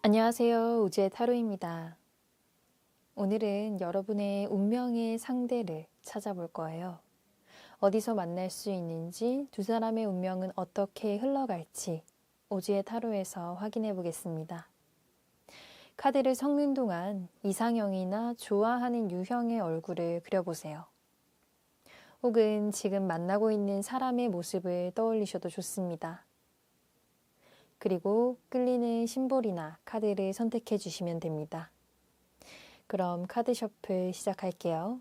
안녕하세요. 우주의 타로입니다. 오늘은 여러분의 운명의 상대를 찾아볼 거예요. 어디서 만날 수 있는지, 두 사람의 운명은 어떻게 흘러갈지 우주의 타로에서 확인해 보겠습니다. 카드를 섞는 동안 이상형이나 좋아하는 유형의 얼굴을 그려보세요. 혹은 지금 만나고 있는 사람의 모습을 떠올리셔도 좋습니다. 그리고 끌리는 심볼이나 카드를 선택해 주시면 됩니다. 그럼 카드 셔플 시작할게요.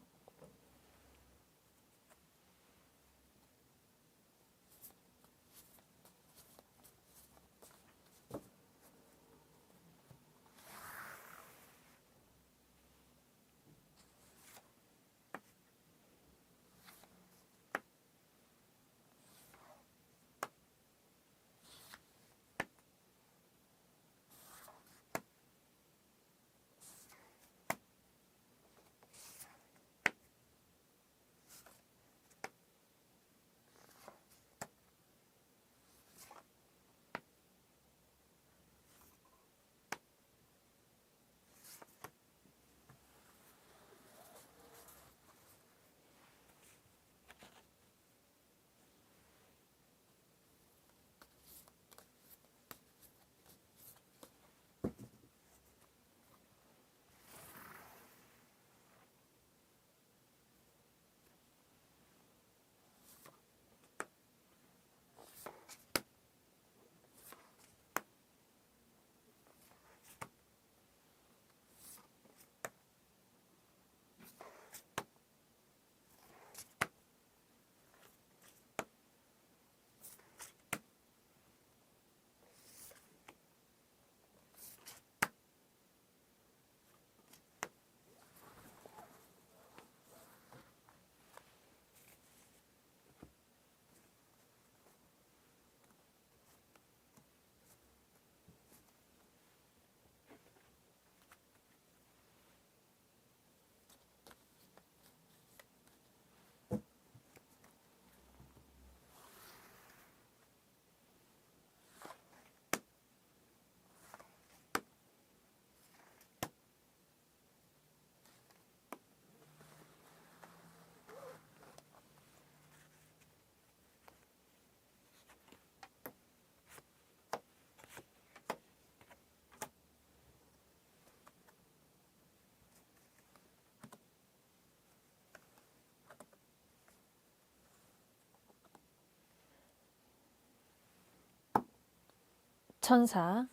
천사,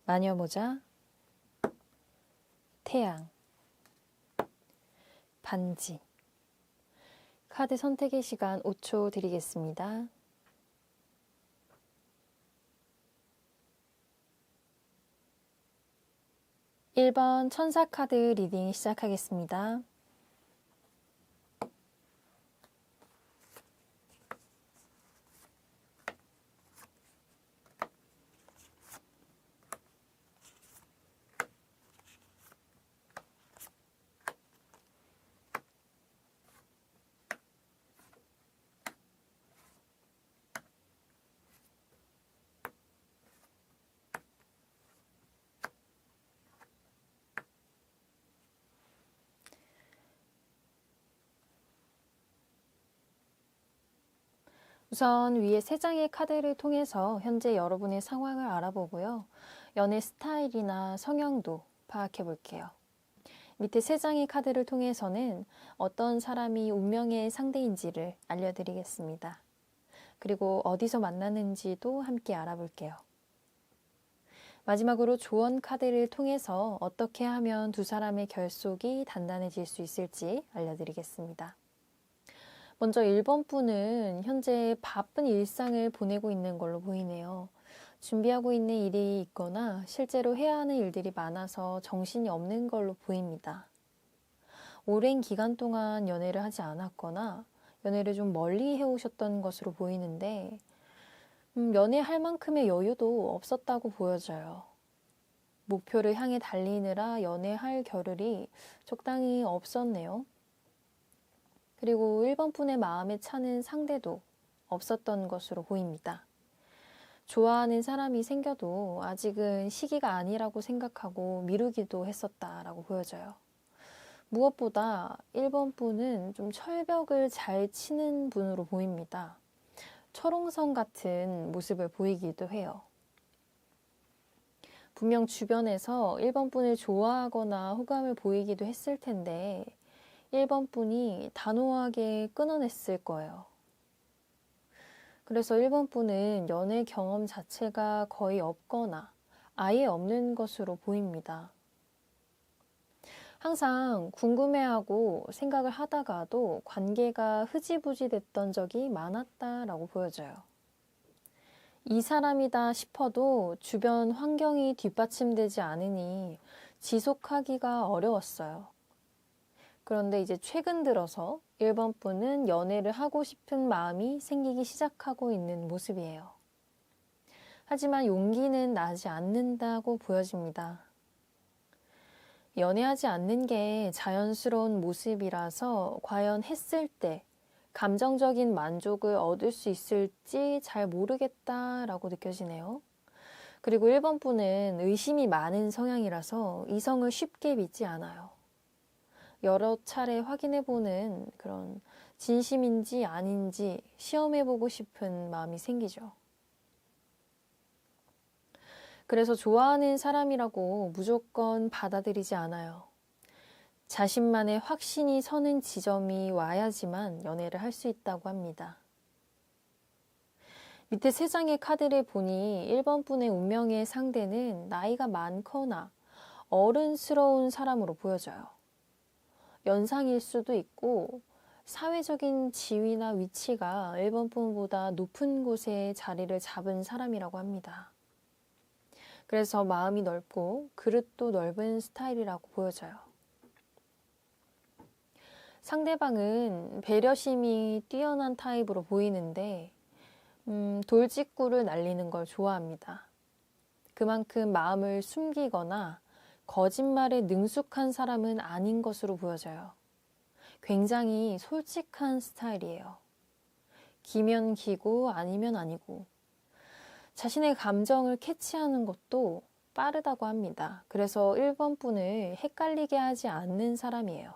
마녀모자, 태양, 반지. 카드 선택의 시간 5초 드리겠습니다. (1번) 천사 카드 리딩 시작하겠습니다. 우선 위에 세 장의 카드를 통해서 현재 여러분의 상황을 알아보고요. 연애 스타일이나 성향도 파악해 볼게요. 밑에 세 장의 카드를 통해서는 어떤 사람이 운명의 상대인지를 알려드리겠습니다. 그리고 어디서 만나는지도 함께 알아볼게요. 마지막으로 조언 카드를 통해서 어떻게 하면 두 사람의 결속이 단단해질 수 있을지 알려드리겠습니다. 먼저 1번 분은 현재 바쁜 일상을 보내고 있는 걸로 보이네요. 준비하고 있는 일이 있거나 실제로 해야 하는 일들이 많아서 정신이 없는 걸로 보입니다. 오랜 기간 동안 연애를 하지 않았거나 연애를 좀 멀리 해오셨던 것으로 보이는데 연애할 만큼의 여유도 없었다고 보여져요. 목표를 향해 달리느라 연애할 겨를이 적당히 없었네요. 그리고 1번 분의 마음에 차는 상대도 없었던 것으로 보입니다. 좋아하는 사람이 생겨도 아직은 시기가 아니라고 생각하고 미루기도 했었다라고 보여져요. 무엇보다 1번 분은 좀 철벽을 잘 치는 분으로 보입니다. 철옹성 같은 모습을 보이기도 해요. 분명 주변에서 1번 분을 좋아하거나 호감을 보이기도 했을 텐데 1번 분이 단호하게 끊어냈을 거예요. 그래서 1번 분은 연애 경험 자체가 거의 없거나 아예 없는 것으로 보입니다. 항상 궁금해하고 생각을 하다가도 관계가 흐지부지 됐던 적이 많았다라고 보여져요. 이 사람이다 싶어도 주변 환경이 뒷받침되지 않으니 지속하기가 어려웠어요. 그런데 이제 최근 들어서 1번 분은 연애를 하고 싶은 마음이 생기기 시작하고 있는 모습이에요. 하지만 용기는 나지 않는다고 보여집니다. 연애하지 않는 게 자연스러운 모습이라서 과연 했을 때 감정적인 만족을 얻을 수 있을지 잘 모르겠다라고 느껴지네요. 그리고 1번 분은 의심이 많은 성향이라서 이성을 쉽게 믿지 않아요. 여러 차례 확인해보는 그런 진심인지 아닌지 시험해보고 싶은 마음이 생기죠. 그래서 좋아하는 사람이라고 무조건 받아들이지 않아요. 자신만의 확신이 서는 지점이 와야지만 연애를 할 수 있다고 합니다. 밑에 3장의 카드를 보니 1번 분의 운명의 상대는 나이가 많거나 어른스러운 사람으로 보여져요. 연상일 수도 있고 사회적인 지위나 위치가 1번 분보다 높은 곳에 자리를 잡은 사람이라고 합니다. 그래서 마음이 넓고 그릇도 넓은 스타일이라고 보여져요. 상대방은 배려심이 뛰어난 타입으로 보이는데 돌직구를 날리는 걸 좋아합니다. 그만큼 마음을 숨기거나 거짓말에 능숙한 사람은 아닌 것으로 보여져요. 굉장히 솔직한 스타일이에요. 기면 기고 아니면 아니고 자신의 감정을 캐치하는 것도 빠르다고 합니다. 그래서 1번 분을 헷갈리게 하지 않는 사람이에요.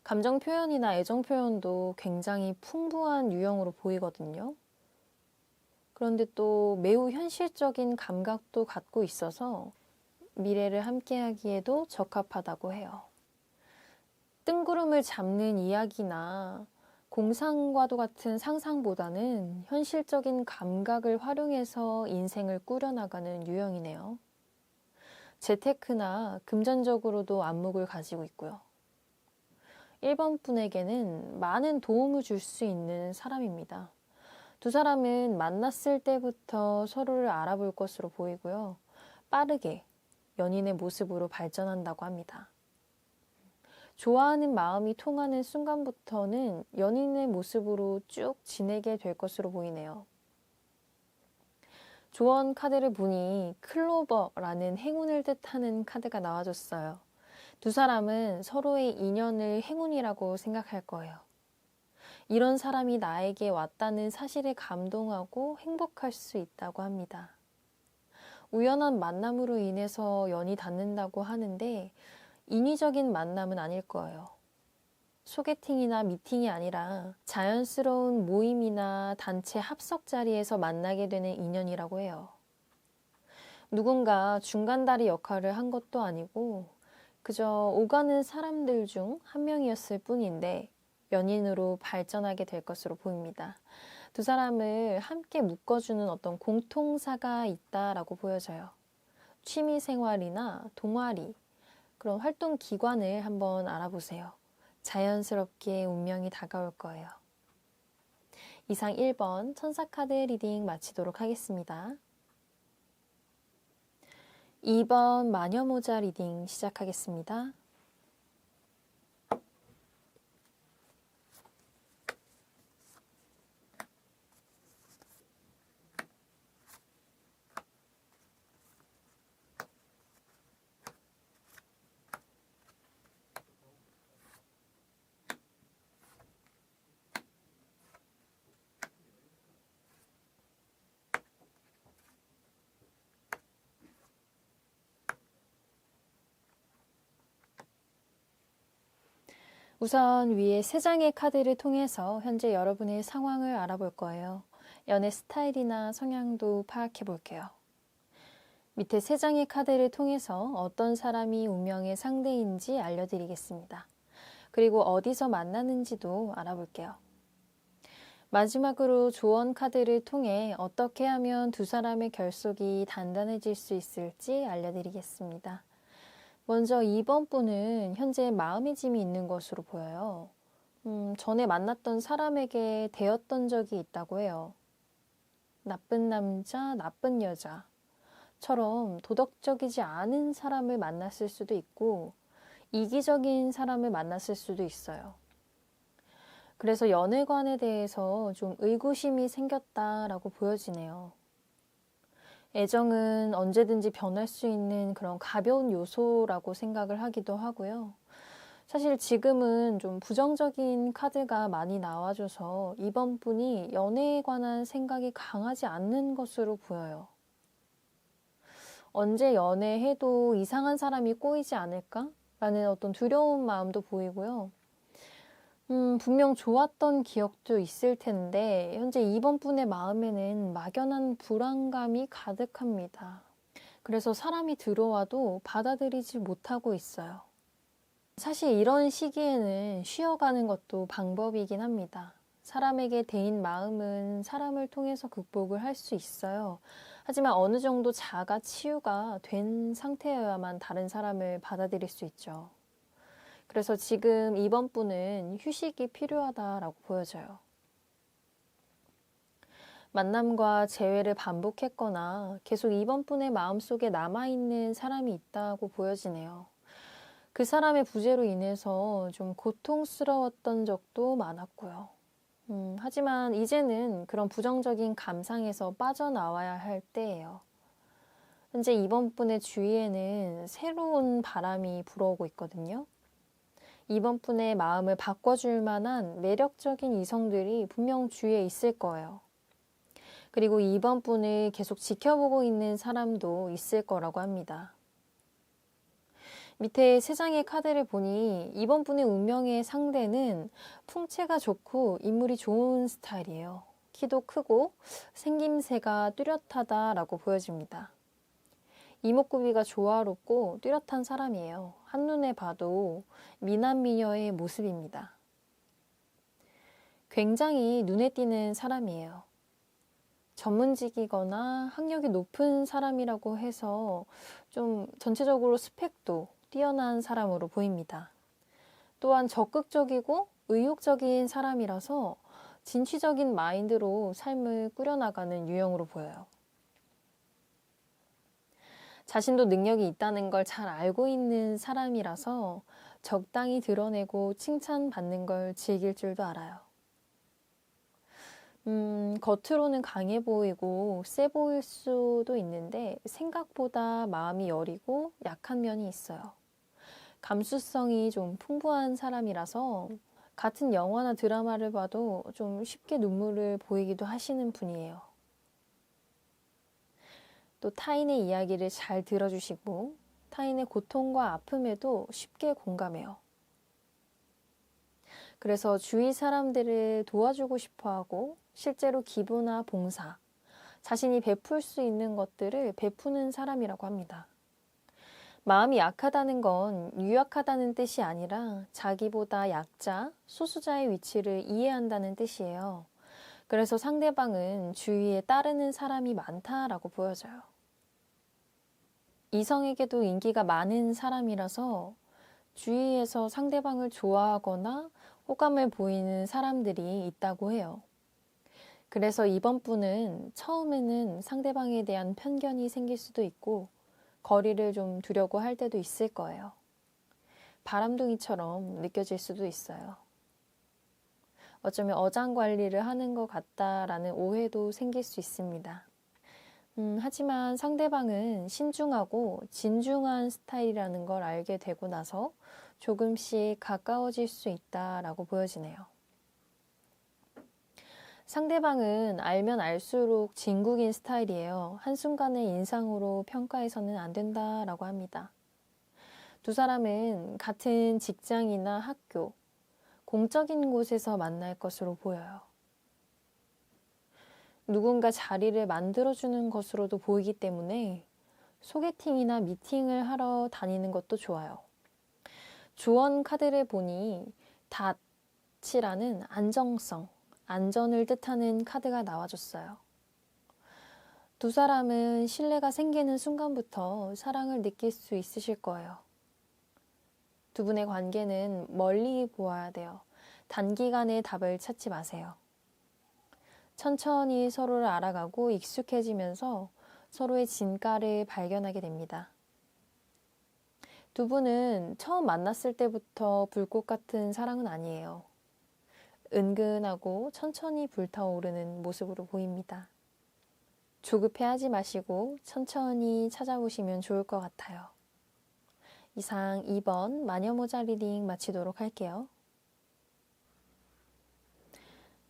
감정 표현이나 애정 표현도 굉장히 풍부한 유형으로 보이거든요. 그런데 또 매우 현실적인 감각도 갖고 있어서 미래를 함께하기에도 적합하다고 해요. 뜬구름을 잡는 이야기나 공상과도 같은 상상보다는 현실적인 감각을 활용해서 인생을 꾸려나가는 유형이네요. 재테크나 금전적으로도 안목을 가지고 있고요. 1번 분에게는 많은 도움을 줄 수 있는 사람입니다. 두 사람은 만났을 때부터 서로를 알아볼 것으로 보이고요. 빠르게 연인의 모습으로 발전한다고 합니다. 좋아하는 마음이 통하는 순간부터는 연인의 모습으로 쭉 지내게 될 것으로 보이네요. 조언 카드를 보니 클로버라는 행운을 뜻하는 카드가 나와줬어요. 두 사람은 서로의 인연을 행운이라고 생각할 거예요. 이런 사람이 나에게 왔다는 사실에 감동하고 행복할 수 있다고 합니다. 우연한 만남으로 인해서 연이 닿는다고 하는데 인위적인 만남은 아닐 거예요. 소개팅이나 미팅이 아니라 자연스러운 모임이나 단체 합석 자리에서 만나게 되는 인연이라고 해요. 누군가 중간다리 역할을 한 것도 아니고 그저 오가는 사람들 중 한 명이었을 뿐인데 연인으로 발전하게 될 것으로 보입니다. 두 사람을 함께 묶어주는 어떤 공통사가 있다라고 보여져요. 취미생활이나 동아리, 그런 활동 기관을 한번 알아보세요. 자연스럽게 운명이 다가올 거예요. 이상 1번 천사카드 리딩 마치도록 하겠습니다. 2번 마녀모자 리딩 시작하겠습니다. 우선 위에 세 장의 카드를 통해서 현재 여러분의 상황을 알아볼 거예요. 연애 스타일이나 성향도 파악해 볼게요. 밑에 세 장의 카드를 통해서 어떤 사람이 운명의 상대인지 알려드리겠습니다. 그리고 어디서 만나는지도 알아볼게요. 마지막으로 조언 카드를 통해 어떻게 하면 두 사람의 결속이 단단해질 수 있을지 알려드리겠습니다. 먼저 2번 분은 현재 마음의 짐이 있는 것으로 보여요. 전에 만났던 사람에게 대었던 적이 있다고 해요. 나쁜 남자, 나쁜 여자처럼 도덕적이지 않은 사람을 만났을 수도 있고 이기적인 사람을 만났을 수도 있어요. 그래서 연애관에 대해서 좀 의구심이 생겼다라고 보여지네요. 애정은 언제든지 변할 수 있는 그런 가벼운 요소라고 생각을 하기도 하고요. 사실 지금은 좀 부정적인 카드가 많이 나와줘서 이번 분이 연애에 관한 생각이 강하지 않는 것으로 보여요. 언제 연애해도 이상한 사람이 꼬이지 않을까? 라는 어떤 두려운 마음도 보이고요. 분명 좋았던 기억도 있을 텐데 현재 이번 분의 마음에는 막연한 불안감이 가득합니다. 그래서 사람이 들어와도 받아들이지 못하고 있어요. 사실 이런 시기에는 쉬어가는 것도 방법이긴 합니다. 사람에게 대인 마음은 사람을 통해서 극복을 할 수 있어요. 하지만 어느 정도 자가 치유가 된 상태여야만 다른 사람을 받아들일 수 있죠. 그래서 지금 이번 분은 휴식이 필요하다라고 보여져요. 만남과 재회를 반복했거나 계속 이번 분의 마음속에 남아있는 사람이 있다고 보여지네요. 그 사람의 부재로 인해서 좀 고통스러웠던 적도 많았고요. 하지만 이제는 그런 부정적인 감상에서 빠져나와야 할 때예요. 현재 이번 분의 주위에는 새로운 바람이 불어오고 있거든요. 이번 분의 마음을 바꿔줄 만한 매력적인 이성들이 분명 주위에 있을 거예요. 그리고 이번 분을 계속 지켜보고 있는 사람도 있을 거라고 합니다. 밑에 세 장의 카드를 보니 이번 분의 운명의 상대는 풍채가 좋고 인물이 좋은 스타일이에요. 키도 크고 생김새가 뚜렷하다라고 보여집니다. 이목구비가 조화롭고 뚜렷한 사람이에요. 한눈에 봐도 미남미녀의 모습입니다. 굉장히 눈에 띄는 사람이에요. 전문직이거나 학력이 높은 사람이라고 해서 좀 전체적으로 스펙도 뛰어난 사람으로 보입니다. 또한 적극적이고 의욕적인 사람이라서 진취적인 마인드로 삶을 꾸려나가는 유형으로 보여요. 자신도 능력이 있다는 걸 잘 알고 있는 사람이라서 적당히 드러내고 칭찬받는 걸 즐길 줄도 알아요. 겉으로는 강해 보이고 세 보일 수도 있는데 생각보다 마음이 여리고 약한 면이 있어요. 감수성이 좀 풍부한 사람이라서 같은 영화나 드라마를 봐도 좀 쉽게 눈물을 보이기도 하시는 분이에요. 또 타인의 이야기를 잘 들어주시고 타인의 고통과 아픔에도 쉽게 공감해요. 그래서 주위 사람들을 도와주고 싶어하고 실제로 기부나 봉사, 자신이 베풀 수 있는 것들을 베푸는 사람이라고 합니다. 마음이 약하다는 건 유약하다는 뜻이 아니라 자기보다 약자, 소수자의 위치를 이해한다는 뜻이에요. 그래서 상대방은 주위에 따르는 사람이 많다라고 보여져요. 이성에게도 인기가 많은 사람이라서 주위에서 상대방을 좋아하거나 호감을 보이는 사람들이 있다고 해요. 그래서 이번 분은 처음에는 상대방에 대한 편견이 생길 수도 있고 거리를 좀 두려고 할 때도 있을 거예요. 바람둥이처럼 느껴질 수도 있어요. 어쩌면 어장관리를 하는 것 같다라는 오해도 생길 수 있습니다. 하지만 상대방은 신중하고 진중한 스타일이라는 걸 알게 되고 나서 조금씩 가까워질 수 있다라고 보여지네요. 상대방은 알면 알수록 진국인 스타일이에요. 한순간의 인상으로 평가해서는 안 된다라고 합니다. 두 사람은 같은 직장이나 학교, 공적인 곳에서 만날 것으로 보여요. 누군가 자리를 만들어주는 것으로도 보이기 때문에 소개팅이나 미팅을 하러 다니는 것도 좋아요. 조언 카드를 보니 닷이라는 안정성, 안전을 뜻하는 카드가 나와줬어요. 두 사람은 신뢰가 생기는 순간부터 사랑을 느낄 수 있으실 거예요. 두 분의 관계는 멀리 보아야 돼요. 단기간에 답을 찾지 마세요. 천천히 서로를 알아가고 익숙해지면서 서로의 진가를 발견하게 됩니다. 두 분은 처음 만났을 때부터 불꽃 같은 사랑은 아니에요. 은근하고 천천히 불타오르는 모습으로 보입니다. 조급해하지 마시고 천천히 찾아보시면 좋을 것 같아요. 이상 2번 마녀모자 리딩 마치도록 할게요.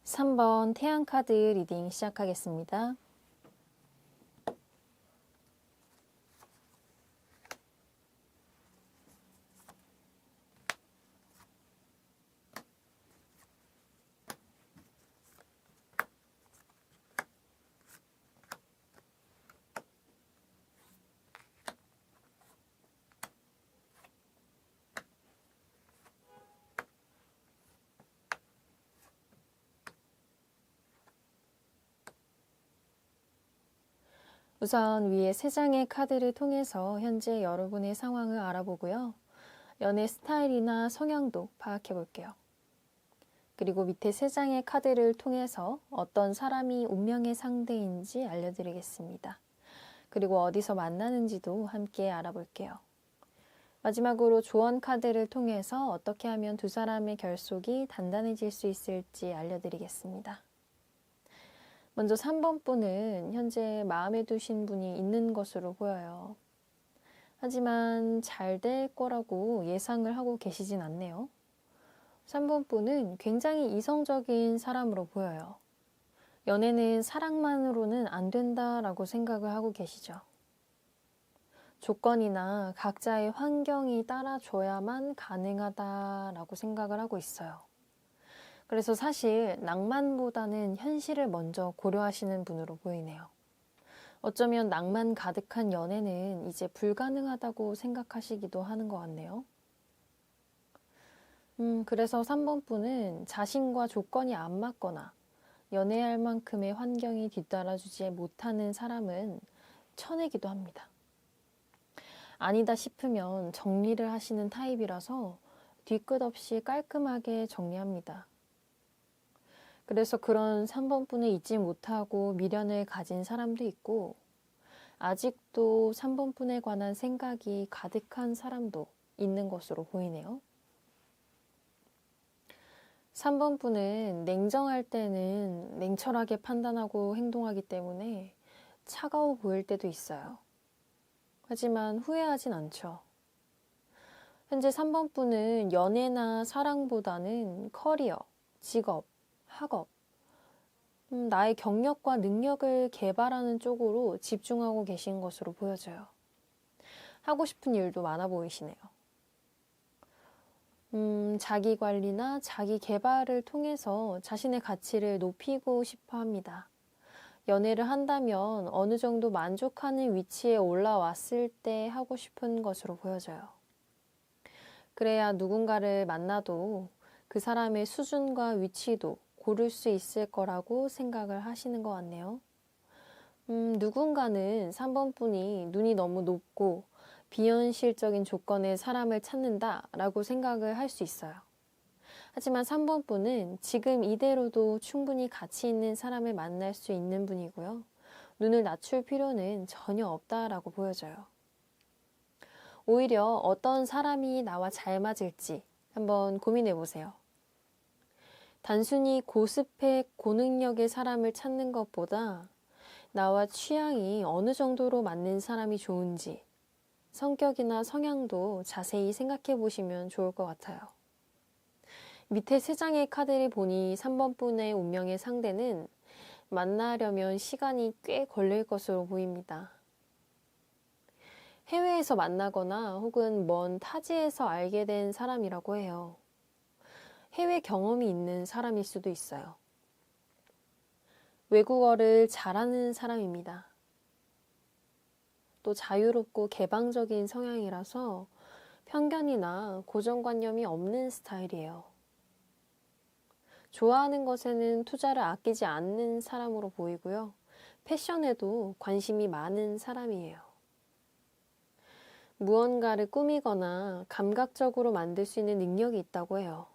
3번 태양카드 리딩 시작하겠습니다. 우선 위에 3장의 카드를 통해서 현재 여러분의 상황을 알아보고요. 연애 스타일이나 성향도 파악해 볼게요. 그리고 밑에 3장의 카드를 통해서 어떤 사람이 운명의 상대인지 알려드리겠습니다. 그리고 어디서 만나는지도 함께 알아볼게요. 마지막으로 조언 카드를 통해서 어떻게 하면 두 사람의 결속이 단단해질 수 있을지 알려드리겠습니다. 먼저 3번 분은 현재 마음에 두신 분이 있는 것으로 보여요. 하지만 잘 될 거라고 예상을 하고 계시진 않네요. 3번 분은 굉장히 이성적인 사람으로 보여요. 연애는 사랑만으로는 안 된다라고 생각을 하고 계시죠. 조건이나 각자의 환경이 따라줘야만 가능하다라고 생각을 하고 있어요. 그래서 사실 낭만보다는 현실을 먼저 고려하시는 분으로 보이네요. 어쩌면 낭만 가득한 연애는 이제 불가능하다고 생각하시기도 하는 것 같네요. 그래서 3번 분은 자신과 조건이 안 맞거나 연애할 만큼의 환경이 뒤따라주지 못하는 사람은 쳐내기도 합니다. 아니다 싶으면 정리를 하시는 타입이라서 뒤끝 없이 깔끔하게 정리합니다. 그래서 그런 3번 분을 잊지 못하고 미련을 가진 사람도 있고 아직도 3번 분에 관한 생각이 가득한 사람도 있는 것으로 보이네요. 3번 분은 냉정할 때는 냉철하게 판단하고 행동하기 때문에 차가워 보일 때도 있어요. 하지만 후회하진 않죠. 현재 3번 분은 연애나 사랑보다는 커리어, 직업, 학업, 나의 경력과 능력을 개발하는 쪽으로 집중하고 계신 것으로 보여져요. 하고 싶은 일도 많아 보이시네요. 자기 관리나 자기 개발을 통해서 자신의 가치를 높이고 싶어 합니다. 연애를 한다면 어느 정도 만족하는 위치에 올라왔을 때 하고 싶은 것으로 보여져요. 그래야 누군가를 만나도 그 사람의 수준과 위치도 고를 수 있을 거라고 생각을 하시는 것 같네요. 누군가는 3번 분이 눈이 너무 높고 비현실적인 조건의 사람을 찾는다라고 생각을 할 수 있어요. 하지만 3번 분은 지금 이대로도 충분히 가치 있는 사람을 만날 수 있는 분이고요. 눈을 낮출 필요는 전혀 없다라고 보여져요. 오히려 어떤 사람이 나와 잘 맞을지 한번 고민해 보세요. 단순히 고스펙, 고능력의 사람을 찾는 것보다 나와 취향이 어느 정도로 맞는 사람이 좋은지 성격이나 성향도 자세히 생각해 보시면 좋을 것 같아요. 밑에 3장의 카드를 보니 3번 분의 운명의 상대는 만나려면 시간이 꽤 걸릴 것으로 보입니다. 해외에서 만나거나 혹은 먼 타지에서 알게 된 사람이라고 해요. 해외 경험이 있는 사람일 수도 있어요. 외국어를 잘하는 사람입니다. 또 자유롭고 개방적인 성향이라서 편견이나 고정관념이 없는 스타일이에요. 좋아하는 것에는 투자를 아끼지 않는 사람으로 보이고요. 패션에도 관심이 많은 사람이에요. 무언가를 꾸미거나 감각적으로 만들 수 있는 능력이 있다고 해요.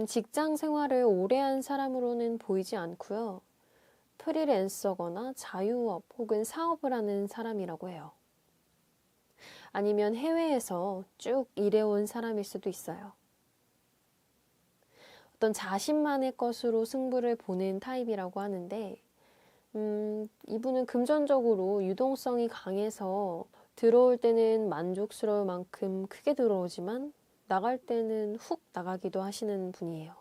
직장 생활을 오래 한 사람으로는 보이지 않고요. 프리랜서거나 자유업 혹은 사업을 하는 사람이라고 해요. 아니면 해외에서 쭉 일해온 사람일 수도 있어요. 어떤 자신만의 것으로 승부를 보는 타입이라고 하는데, 이분은 금전적으로 유동성이 강해서 들어올 때는 만족스러울 만큼 크게 들어오지만 나갈 때는 훅 나가기도 하시는 분이에요.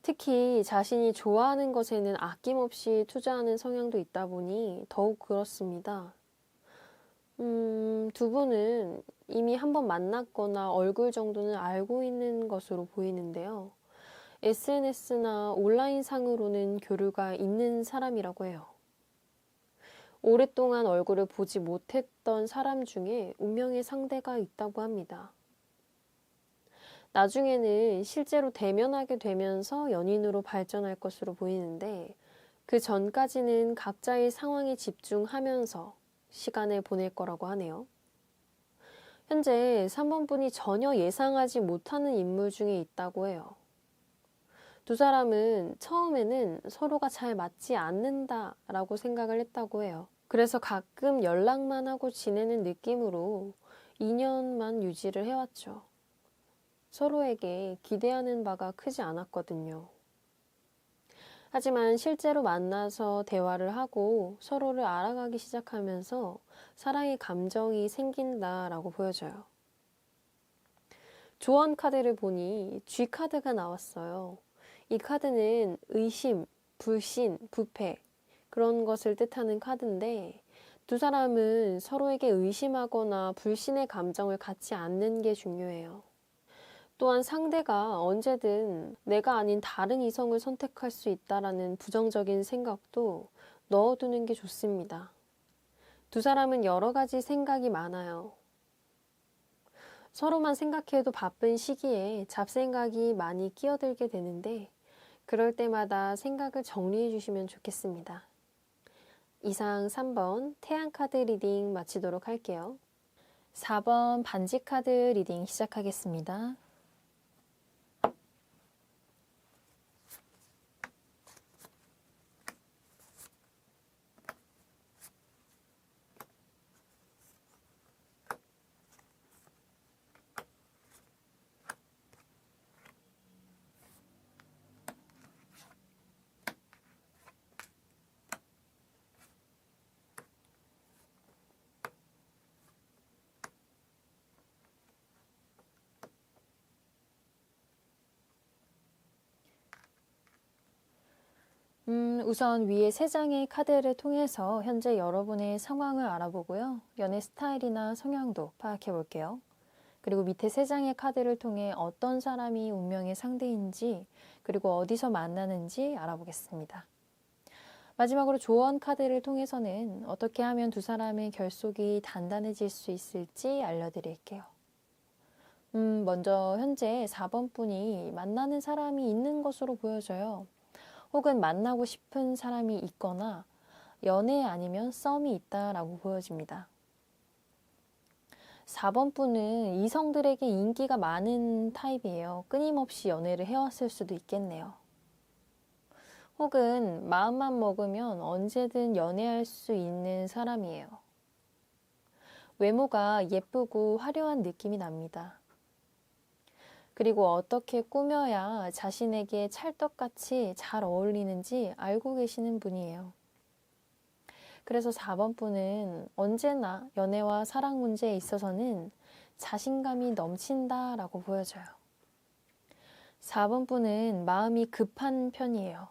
특히 자신이 좋아하는 것에는 아낌없이 투자하는 성향도 있다 보니 더욱 그렇습니다. 두 분은 이미 한번 만났거나 얼굴 정도는 알고 있는 것으로 보이는데요. SNS나 온라인상으로는 교류가 있는 사람이라고 해요. 오랫동안 얼굴을 보지 못했던 사람 중에 운명의 상대가 있다고 합니다. 나중에는 실제로 대면하게 되면서 연인으로 발전할 것으로 보이는데 그 전까지는 각자의 상황에 집중하면서 시간을 보낼 거라고 하네요. 현재 3번 분이 전혀 예상하지 못하는 인물 중에 있다고 해요. 두 사람은 처음에는 서로가 잘 맞지 않는다라고 생각을 했다고 해요. 그래서 가끔 연락만 하고 지내는 느낌으로 2년만 유지를 해왔죠. 서로에게 기대하는 바가 크지 않았거든요. 하지만 실제로 만나서 대화를 하고 서로를 알아가기 시작하면서 사랑의 감정이 생긴다라고 보여져요. 조언 카드를 보니 G 카드가 나왔어요. 이 카드는 의심, 불신, 부패 그런 것을 뜻하는 카드인데 두 사람은 서로에게 의심하거나 불신의 감정을 갖지 않는 게 중요해요. 또한 상대가 언제든 내가 아닌 다른 이성을 선택할 수 있다라는 부정적인 생각도 넣어두는 게 좋습니다. 두 사람은 여러 가지 생각이 많아요. 서로만 생각해도 바쁜 시기에 잡생각이 많이 끼어들게 되는데 그럴 때마다 생각을 정리해 주시면 좋겠습니다. 이상 3번 태양카드 리딩 마치도록 할게요. 4번 반지카드 리딩 시작하겠습니다. 우선 위에 3장의 카드를 통해서 현재 여러분의 상황을 알아보고요. 연애 스타일이나 성향도 파악해 볼게요. 그리고 밑에 3장의 카드를 통해 어떤 사람이 운명의 상대인지 그리고 어디서 만나는지 알아보겠습니다. 마지막으로 조언 카드를 통해서는 어떻게 하면 두 사람의 결속이 단단해질 수 있을지 알려드릴게요. 먼저 현재 4번 분이 만나는 사람이 있는 것으로 보여져요. 혹은 만나고 싶은 사람이 있거나 연애 아니면 썸이 있다라고 보여집니다. 4번 분은 이성들에게 인기가 많은 타입이에요. 끊임없이 연애를 해왔을 수도 있겠네요. 혹은 마음만 먹으면 언제든 연애할 수 있는 사람이에요. 외모가 예쁘고 화려한 느낌이 납니다. 그리고 어떻게 꾸며야 자신에게 찰떡같이 잘 어울리는지 알고 계시는 분이에요. 그래서 4번 분은 언제나 연애와 사랑 문제에 있어서는 자신감이 넘친다라고 보여져요. 4번 분은 마음이 급한 편이에요.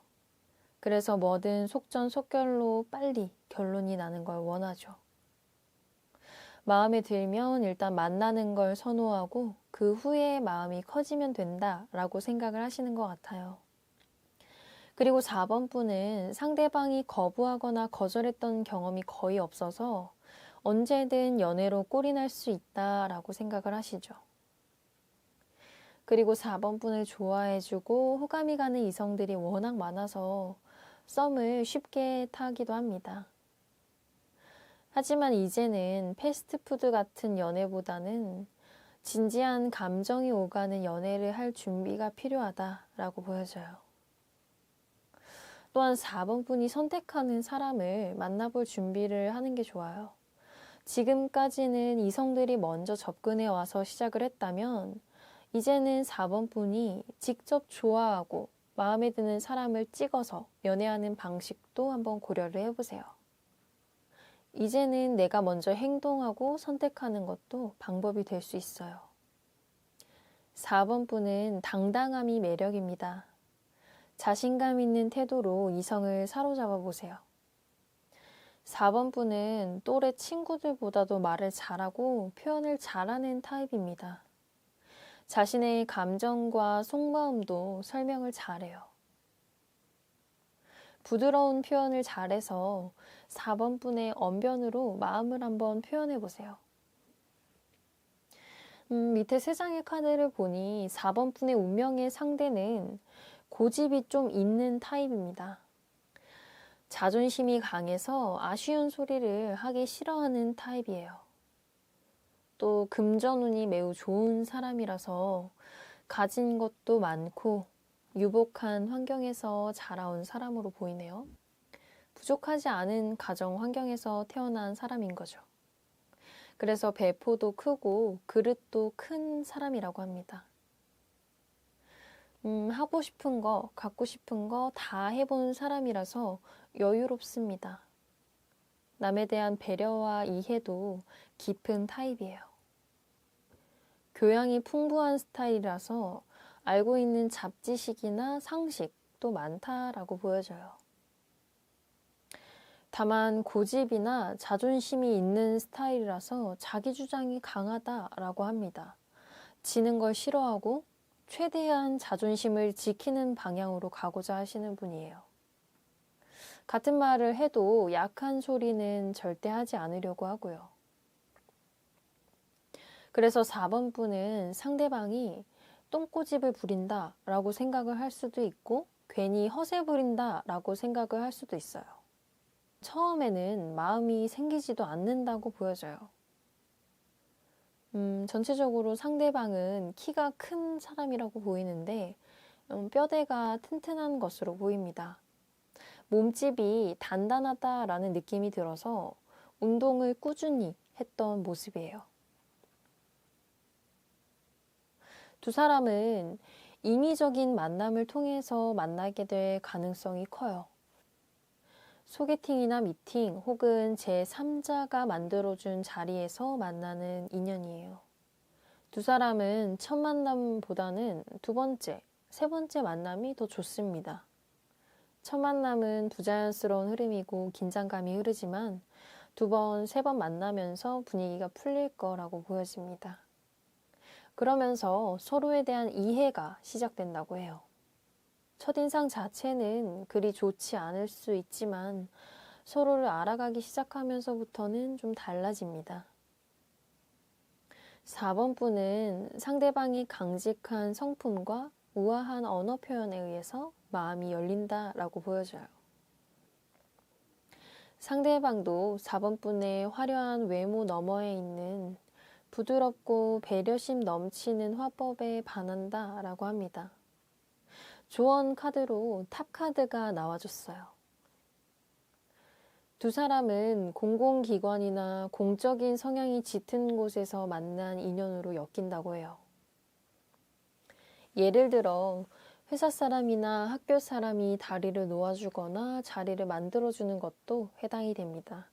그래서 뭐든 속전속결로 빨리 결론이 나는 걸 원하죠. 마음에 들면 일단 만나는 걸 선호하고 그 후에 마음이 커지면 된다라고 생각을 하시는 것 같아요. 그리고 4번 분은 상대방이 거부하거나 거절했던 경험이 거의 없어서 언제든 연애로 꼴이 날 수 있다라고 생각을 하시죠. 그리고 4번 분을 좋아해주고 호감이 가는 이성들이 워낙 많아서 썸을 쉽게 타기도 합니다. 하지만 이제는 패스트푸드 같은 연애보다는 진지한 감정이 오가는 연애를 할 준비가 필요하다라고 보여져요. 또한 4번 분이 선택하는 사람을 만나볼 준비를 하는 게 좋아요. 지금까지는 이성들이 먼저 접근해 와서 시작을 했다면 이제는 4번 분이 직접 좋아하고 마음에 드는 사람을 찍어서 연애하는 방식도 한번 고려를 해보세요. 이제는 내가 먼저 행동하고 선택하는 것도 방법이 될 수 있어요. 4번 분은 당당함이 매력입니다. 자신감 있는 태도로 이성을 사로잡아 보세요. 4번 분은 또래 친구들보다도 말을 잘하고 표현을 잘하는 타입입니다. 자신의 감정과 속마음도 설명을 잘해요. 부드러운 표현을 잘해서 4번 분의 언변으로 마음을 한번 표현해 보세요. 밑에 3장의 카드를 보니 4번 분의 운명의 상대는 고집이 좀 있는 타입입니다. 자존심이 강해서 아쉬운 소리를 하기 싫어하는 타입이에요. 또 금전운이 매우 좋은 사람이라서 가진 것도 많고 유복한 환경에서 자라온 사람으로 보이네요. 부족하지 않은 가정 환경에서 태어난 사람인 거죠. 그래서 배포도 크고 그릇도 큰 사람이라고 합니다. 하고 싶은 거, 갖고 싶은 거 다 해본 사람이라서 여유롭습니다. 남에 대한 배려와 이해도 깊은 타입이에요. 교양이 풍부한 스타일이라서 알고 있는 잡지식이나 상식도 많다라고 보여져요. 다만 고집이나 자존심이 있는 스타일이라서 자기 주장이 강하다라고 합니다. 지는 걸 싫어하고 최대한 자존심을 지키는 방향으로 가고자 하시는 분이에요. 같은 말을 해도 약한 소리는 절대 하지 않으려고 하고요. 그래서 4번 분은 상대방이 똥꼬집을 부린다 라고 생각을 할 수도 있고 괜히 허세 부린다 라고 생각을 할 수도 있어요. 처음에는 마음이 생기지도 않는다고 보여져요. 전체적으로 상대방은 키가 큰 사람이라고 보이는데 뼈대가 튼튼한 것으로 보입니다. 몸집이 단단하다라는 느낌이 들어서 운동을 꾸준히 했던 모습이에요. 두 사람은 인위적인 만남을 통해서 만나게 될 가능성이 커요. 소개팅이나 미팅 혹은 제3자가 만들어준 자리에서 만나는 인연이에요. 두 사람은 첫 만남보다는 두 번째, 세 번째 만남이 더 좋습니다. 첫 만남은 부자연스러운 흐름이고 긴장감이 흐르지만 두 번, 세 번 만나면서 분위기가 풀릴 거라고 보여집니다. 그러면서 서로에 대한 이해가 시작된다고 해요. 첫인상 자체는 그리 좋지 않을 수 있지만 서로를 알아가기 시작하면서부터는 좀 달라집니다. 4번 분은 상대방이 강직한 성품과 우아한 언어 표현에 의해서 마음이 열린다라고 보여져요. 상대방도 4번 분의 화려한 외모 너머에 있는 부드럽고 배려심 넘치는 화법에 반한다라고 합니다. 조언 카드로 탑 카드가 나와줬어요. 두 사람은 공공기관이나 공적인 성향이 짙은 곳에서 만난 인연으로 엮인다고 해요. 예를 들어 회사 사람이나 학교 사람이 다리를 놓아주거나 자리를 만들어주는 것도 해당이 됩니다.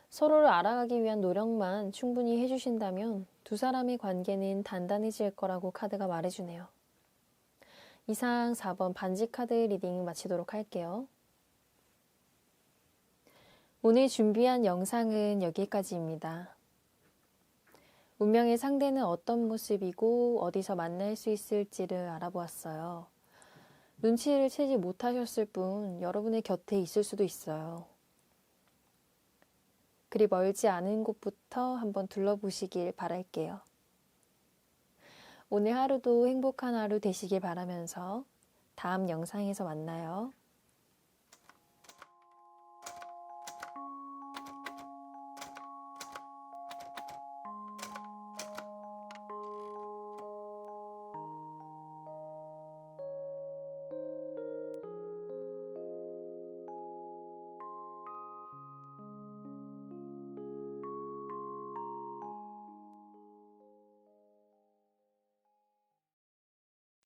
서로를 알아가기 위한 노력만 충분히 해주신다면 두 사람의 관계는 단단해질 거라고 카드가 말해주네요. 이상 4번 반지 카드 리딩 마치도록 할게요. 오늘 준비한 영상은 여기까지입니다. 운명의 상대는 어떤 모습이고 어디서 만날 수 있을지를 알아보았어요. 눈치를 채지 못하셨을 뿐 여러분의 곁에 있을 수도 있어요. 그리 멀지 않은 곳부터 한번 둘러보시길 바랄게요. 오늘 하루도 행복한 하루 되시길 바라면서 다음 영상에서 만나요.